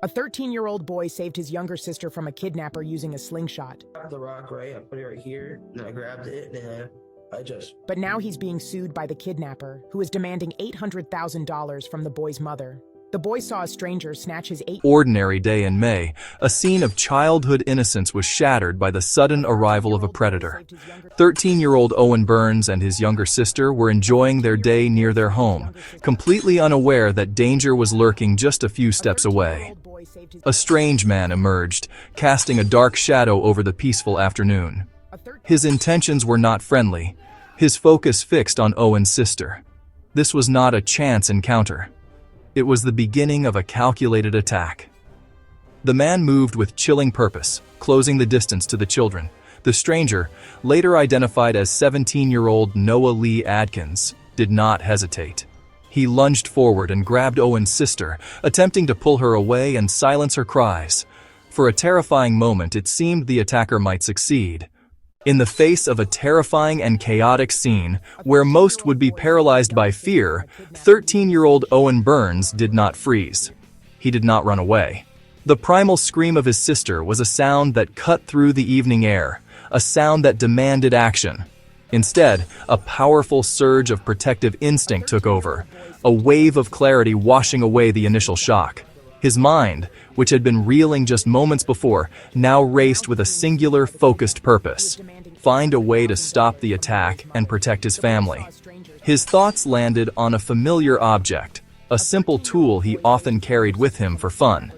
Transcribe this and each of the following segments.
A 13-year-old boy saved his younger sister from a kidnapper using a slingshot. I grabbed the rock, right? I put it right here, and I grabbed it, and But now he's being sued by the kidnapper, who is demanding $800,000 from the boy's mother. The boy saw a stranger snatch his Ordinary day in May, a scene of childhood innocence was shattered by the sudden arrival of a predator. 13-year-old Owen Burns and his younger sister were enjoying their day near their home, completely unaware that danger was lurking just a few steps away. A strange man emerged, casting a dark shadow over the peaceful afternoon. His intentions were not friendly, his focus fixed on Owen's sister. This was not a chance encounter. It was the beginning of a calculated attack. The man moved with chilling purpose, closing the distance to the children. The stranger, later identified as 17-year-old Noah Lee Adkins, did not hesitate. He lunged forward and grabbed Owen's sister, attempting to pull her away and silence her cries. For a terrifying moment, it seemed the attacker might succeed. In the face of a terrifying and chaotic scene, where most would be paralyzed by fear, 13-year-old Owen Burns did not freeze. He did not run away. The primal scream of his sister was a sound that cut through the evening air, a sound that demanded action. Instead, a powerful surge of protective instinct took over, a wave of clarity washing away the initial shock. His mind, which had been reeling just moments before, now raced with a singular, focused purpose: find a way to stop the attack and protect his family. His thoughts landed on a familiar object, a simple tool he often carried with him for fun.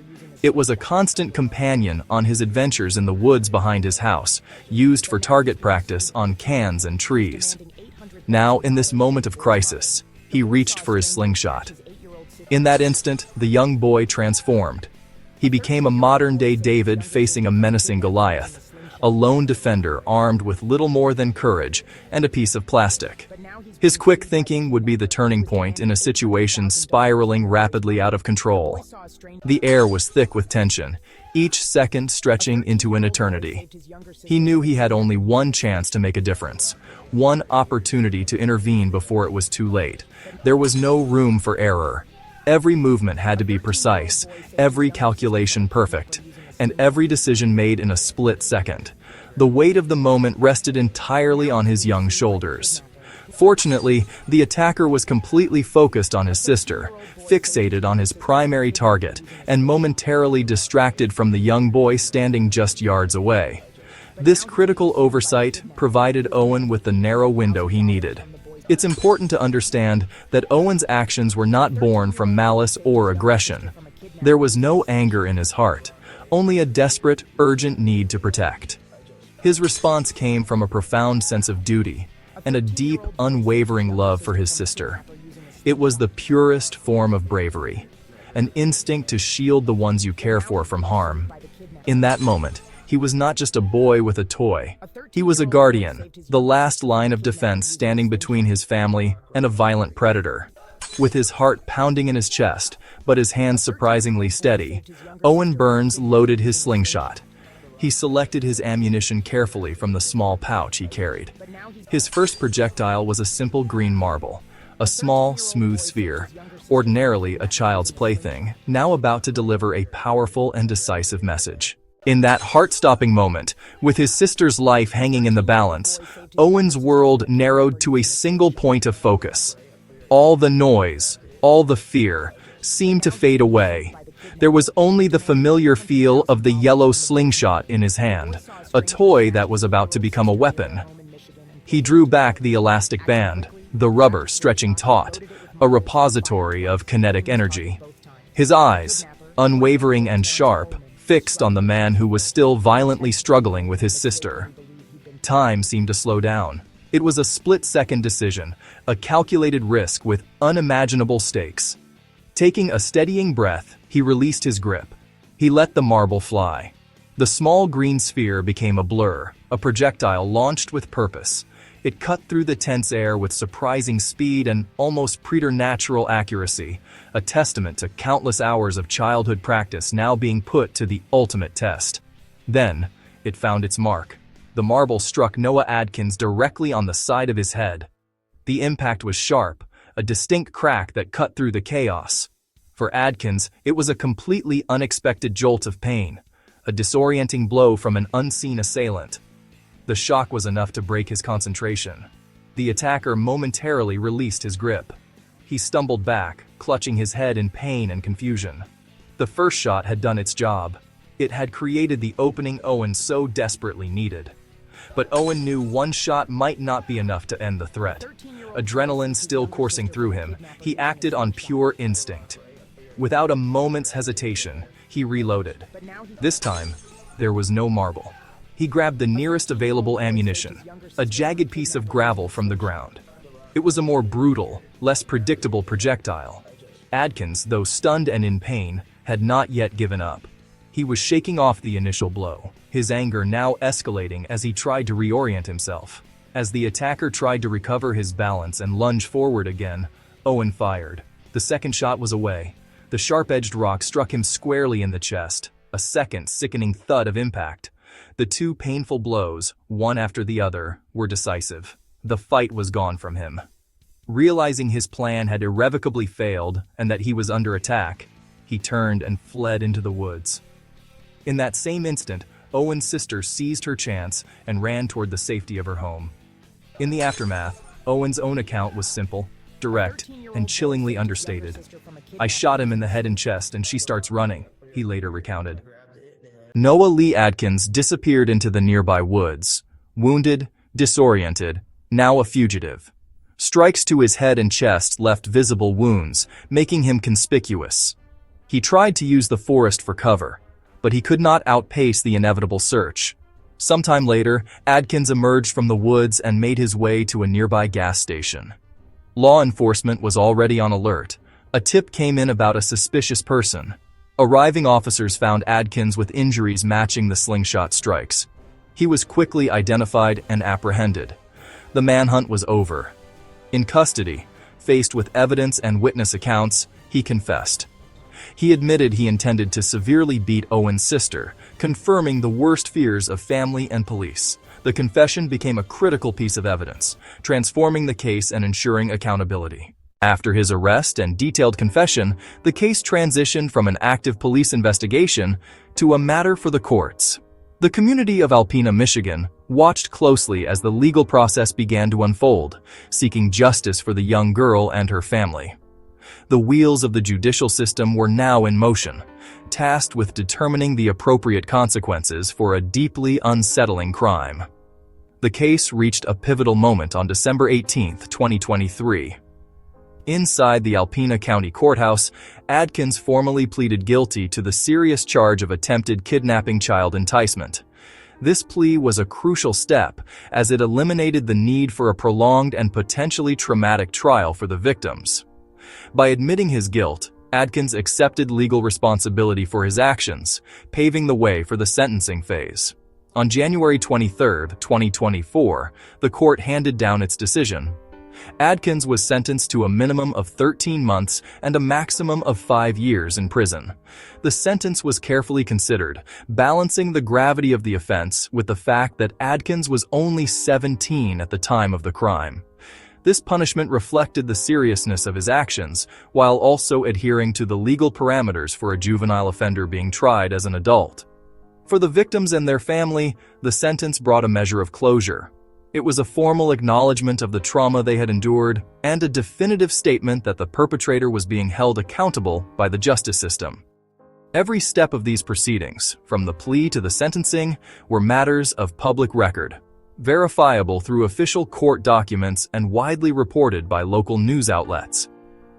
It was a constant companion on his adventures in the woods behind his house, used for target practice on cans and trees. Now, in this moment of crisis, he reached for his slingshot. In that instant, the young boy transformed. He became a modern-day David facing a menacing Goliath, a lone defender armed with little more than courage and a piece of plastic. His quick thinking would be the turning point in a situation spiraling rapidly out of control. The air was thick with tension, each second stretching into an eternity. He knew he had only one chance to make a difference, one opportunity to intervene before it was too late. There was no room for error. Every movement had to be precise, every calculation perfect, and every decision made in a split second. The weight of the moment rested entirely on his young shoulders. Fortunately, the attacker was completely focused on his sister, fixated on his primary target, and momentarily distracted from the young boy standing just yards away. This critical oversight provided Owen with the narrow window he needed. It's important to understand that Owen's actions were not born from malice or aggression. There was no anger in his heart, only a desperate, urgent need to protect. His response came from a profound sense of duty and a deep, unwavering love for his sister. It was the purest form of bravery, an instinct to shield the ones you care for from harm. In that moment, he was not just a boy with a toy. He was a guardian, the last line of defense standing between his family and a violent predator. With his heart pounding in his chest, but his hands surprisingly steady, Owen Burns loaded his slingshot. He selected his ammunition carefully from the small pouch he carried. His first projectile was a simple green marble, a small, smooth sphere, ordinarily a child's plaything, now about to deliver a powerful and decisive message. In that heart-stopping moment, with his sister's life hanging in the balance, Owen's world narrowed to a single point of focus. All the noise, all the fear, seemed to fade away. There was only the familiar feel of the yellow slingshot in his hand, a toy that was about to become a weapon. He drew back the elastic band, the rubber stretching taut, a repository of kinetic energy. His eyes, unwavering and sharp, fixed on the man who was still violently struggling with his sister. Time seemed to slow down. It was a split-second decision, a calculated risk with unimaginable stakes. Taking a steadying breath, he released his grip. He let the marble fly. The small green sphere became a blur, a projectile launched with purpose. It cut through the tense air with surprising speed and almost preternatural accuracy, a testament to countless hours of childhood practice now being put to the ultimate test. Then, it found its mark. The marble struck Noah Adkins directly on the side of his head. The impact was sharp, a distinct crack that cut through the chaos. For Adkins, it was a completely unexpected jolt of pain, a disorienting blow from an unseen assailant. The shock was enough to break his concentration. The attacker momentarily released his grip. He stumbled back, clutching his head in pain and confusion. The first shot had done its job. It had created the opening Owen so desperately needed. But Owen knew one shot might not be enough to end the threat. Adrenaline still coursing through him, he acted on pure instinct. Without a moment's hesitation, he reloaded. This time, there was no marble. He grabbed the nearest available ammunition, a jagged piece of gravel from the ground. It was a more brutal, less predictable projectile. Adkins, though stunned and in pain, had not yet given up. He was shaking off the initial blow, his anger now escalating as he tried to reorient himself. As the attacker tried to recover his balance and lunge forward again, Owen fired. The second shot was away. The sharp-edged rock struck him squarely in the chest, a second sickening thud of impact. The two painful blows, one after the other, were decisive. The fight was gone from him. Realizing his plan had irrevocably failed and that he was under attack, he turned and fled into the woods. In that same instant, Owen's sister seized her chance and ran toward the safety of her home. In the aftermath, Owen's own account was simple, direct, and chillingly understated. "I shot him in the head and chest and she starts running," he later recounted. Noah Lee Adkins disappeared into the nearby woods, wounded, disoriented, now a fugitive. Strikes to his head and chest left visible wounds, making him conspicuous. He tried to use the forest for cover, but he could not outpace the inevitable search. Sometime later, Adkins emerged from the woods and made his way to a nearby gas station. Law enforcement was already on alert. A tip came in about a suspicious person. Arriving officers found Adkins with injuries matching the slingshot strikes. He was quickly identified and apprehended. The manhunt was over. In custody, faced with evidence and witness accounts, he confessed. He admitted he intended to severely beat Owen's sister, confirming the worst fears of family and police. The confession became a critical piece of evidence, transforming the case and ensuring accountability. After his arrest and detailed confession, the case transitioned from an active police investigation to a matter for the courts. The community of Alpena, Michigan, watched closely as the legal process began to unfold, seeking justice for the young girl and her family. The wheels of the judicial system were now in motion, tasked with determining the appropriate consequences for a deeply unsettling crime. The case reached a pivotal moment on December 18, 2023. Inside the Alpena County Courthouse, Adkins formally pleaded guilty to the serious charge of attempted kidnapping child enticement. This plea was a crucial step, as it eliminated the need for a prolonged and potentially traumatic trial for the victims. By admitting his guilt, Adkins accepted legal responsibility for his actions, paving the way for the sentencing phase. On January 23, 2024, the court handed down its decision. Adkins was sentenced to a minimum of 13 months and a maximum of 5 years in prison. The sentence was carefully considered, balancing the gravity of the offense with the fact that Adkins was only 17 at the time of the crime. This punishment reflected the seriousness of his actions, while also adhering to the legal parameters for a juvenile offender being tried as an adult. For the victims and their family, the sentence brought a measure of closure. It was a formal acknowledgement of the trauma they had endured and a definitive statement that the perpetrator was being held accountable by the justice system. Every step of these proceedings, from the plea to the sentencing, were matters of public record, verifiable through official court documents and widely reported by local news outlets.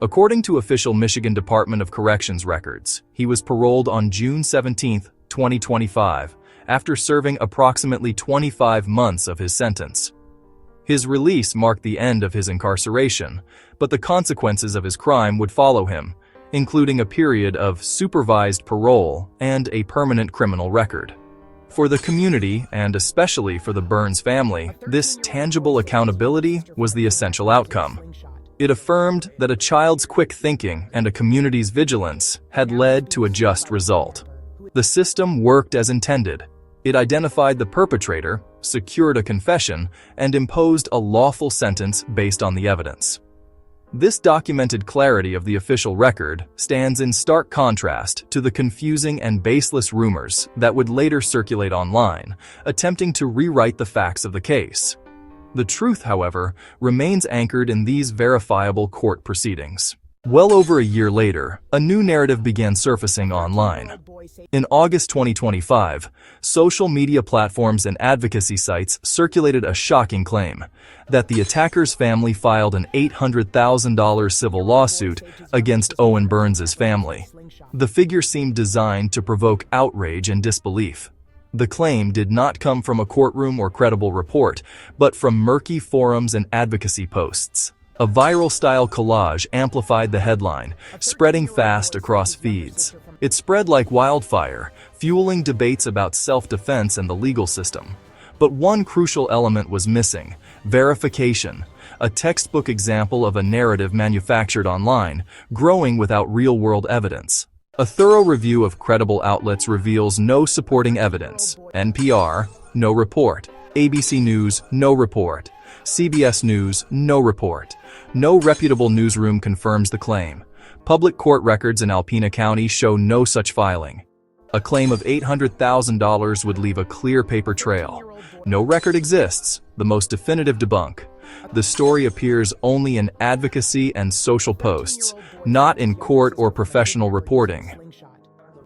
According to official Michigan Department of Corrections records, he was paroled on June 17, 2025, after serving approximately 25 months of his sentence. His release marked the end of his incarceration, but the consequences of his crime would follow him, including a period of supervised parole and a permanent criminal record. For the community, and especially for the Burns family, this tangible accountability was the essential outcome. It affirmed that a child's quick thinking and a community's vigilance had led to a just result. The system worked as intended. It identified the perpetrator, secured a confession, and imposed a lawful sentence based on the evidence. This documented clarity of the official record stands in stark contrast to the confusing and baseless rumors that would later circulate online, attempting to rewrite the facts of the case. The truth, however, remains anchored in these verifiable court proceedings. Well over a year later, a new narrative began surfacing online. In August 2025, social media platforms and advocacy sites circulated a shocking claim that the attacker's family filed an $800,000 civil lawsuit against Owen Burns' family. The figure seemed designed to provoke outrage and disbelief. The claim did not come from a courtroom or credible report, but from murky forums and advocacy posts. A viral-style collage amplified the headline, spreading fast across feeds. It spread like wildfire, fueling debates about self-defense and the legal system. But one crucial element was missing: verification, a textbook example of a narrative manufactured online, growing without real-world evidence. A thorough review of credible outlets reveals no supporting evidence. NPR, no report. ABC News, no report. CBS News, no report. No reputable newsroom confirms the claim. Public court records in Alpena County show no such filing. A claim of $800,000 would leave a clear paper trail. No record exists, the most definitive debunk. The story appears only in advocacy and social posts, not in court or professional reporting.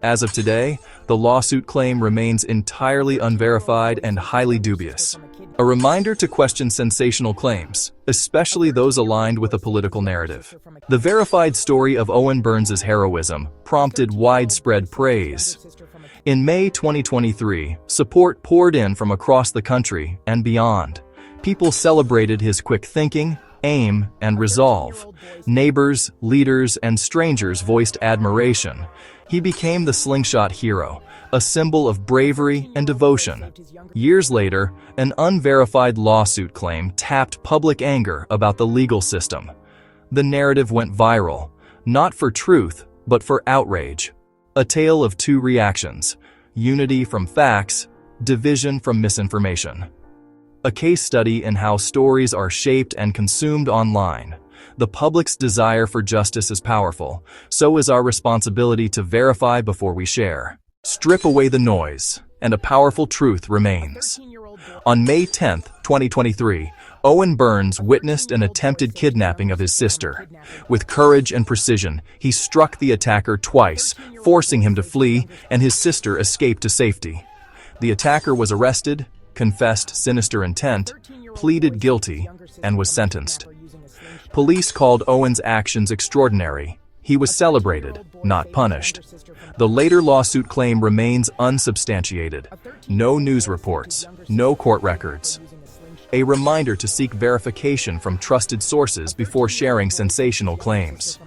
As of today, the lawsuit claim remains entirely unverified and highly dubious. A reminder to question sensational claims, especially those aligned with a political narrative. The verified story of Owen Burns' heroism prompted widespread praise. In May 2023, support poured in from across the country and beyond. People celebrated his quick thinking, aim, and resolve. Neighbors, leaders, and strangers voiced admiration. He became the Slingshot hero, a symbol of bravery and devotion. Years later, an unverified lawsuit claim tapped public anger about the legal system. The narrative went viral, not for truth, but for outrage. A tale of two reactions: unity from facts, division from misinformation. A case study in how stories are shaped and consumed online. The public's desire for justice is powerful, so is our responsibility to verify before we share. Strip away the noise, and a powerful truth remains. On May 10, 2023, Owen Burns witnessed an attempted kidnapping of his sister. With courage and precision, he struck the attacker twice, forcing him to flee, and his sister escaped to safety. The attacker was arrested, confessed sinister intent, pleaded guilty, and was sentenced. Police called Owen's actions extraordinary. He was celebrated, not punished. The later lawsuit claim remains unsubstantiated. No news reports, no court records. A reminder to seek verification from trusted sources before sharing sensational claims.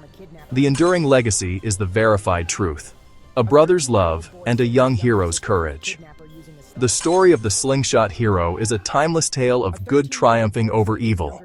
The enduring legacy is the verified truth: a brother's love and a young hero's courage. The story of the Slingshot hero is a timeless tale of good triumphing over evil.